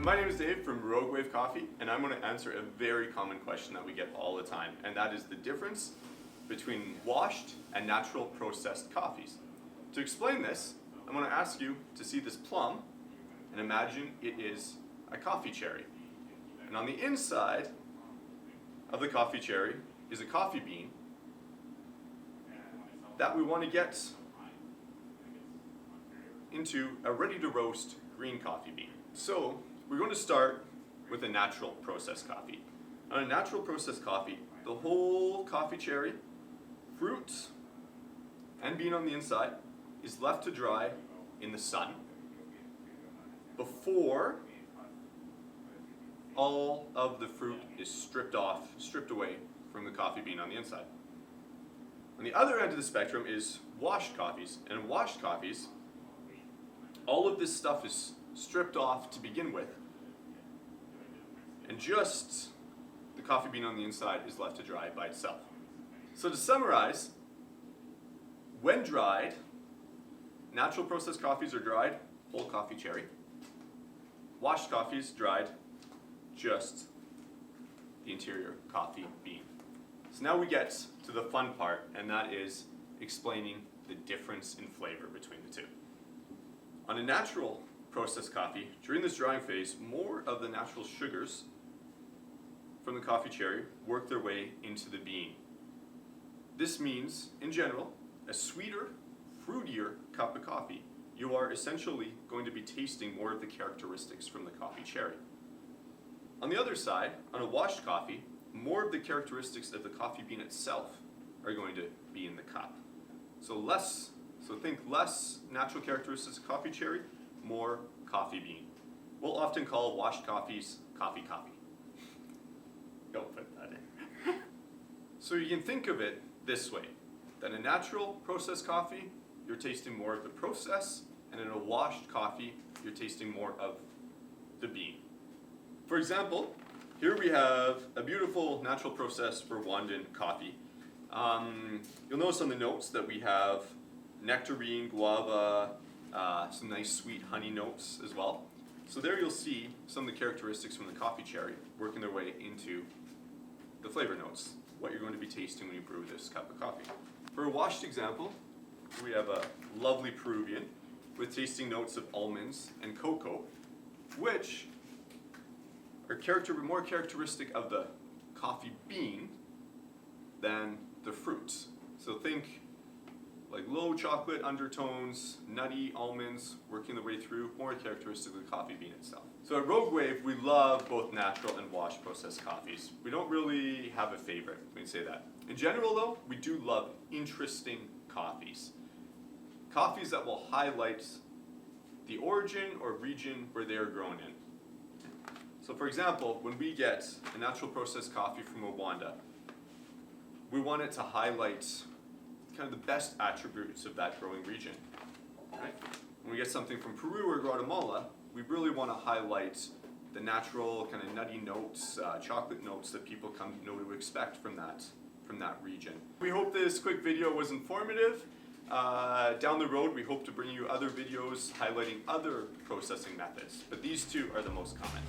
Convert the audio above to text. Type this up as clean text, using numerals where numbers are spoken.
My name is Dave from Rogue Wave Coffee, and I'm going to answer a very common question that we get all the time, and that is the difference between washed and natural processed coffees. To explain this, I'm going to ask you to see this plum and imagine it is a coffee cherry. And on the inside of the coffee cherry is a coffee bean that we want to get into a ready-to-roast green coffee bean. So we're going to start with a natural processed coffee. On a natural processed coffee, the whole coffee cherry, fruit, and bean on the inside is left to dry in the sun before all of the fruit is stripped away from the coffee bean on the inside. On the other end of the spectrum is washed coffees. And in washed coffees, all of this stuff is stripped off to begin with, and just the coffee bean on the inside is left to dry by itself. So to summarize, when dried, natural processed coffees are dried, whole coffee cherry. Washed coffees dried, just the interior coffee bean. So now we get to the fun part, and that is explaining the difference in flavor between the two. On a natural processed coffee, during this drying phase, more of the natural sugars from the coffee cherry work their way into the bean. This means, in general, a sweeter, fruitier cup of coffee. You are essentially going to be tasting more of the characteristics from the coffee cherry. On the other side, on a washed coffee, more of the characteristics of the coffee bean itself are going to be in the cup. So think less natural characteristics of coffee cherry, more coffee bean. We'll often call washed coffees coffee. Don't put that in. So you can think of it this way, that in a natural processed coffee, you're tasting more of the process, and in a washed coffee, you're tasting more of the bean. For example, here we have a beautiful natural processed Rwandan coffee. You'll notice on the notes that we have nectarine, guava, some nice sweet honey notes as well. So there you'll see some of the characteristics from the coffee cherry working their way into the flavor notes, what you're going to be tasting when you brew this cup of coffee. For a washed example, we have a lovely Peruvian with tasting notes of almonds and cocoa, which are more characteristic of the coffee bean than the fruits. So think like low chocolate undertones, nutty almonds working their way through, more characteristic of the coffee bean itself. So at Rogue Wave, we love both natural and washed processed coffees. We don't really have a favorite, we can say that. In general though, we do love interesting coffees. Coffees that will highlight the origin or region where they are grown in. So for example, when we get a natural processed coffee from Rwanda, we want it to highlight kind of the best attributes of that growing region. Right? When we get something from Peru or Guatemala, we really want to highlight the natural kind of nutty notes, chocolate notes that people come to know to expect from that region. We hope this quick video was informative. Down the road, we hope to bring you other videos highlighting other processing methods, but these two are the most common.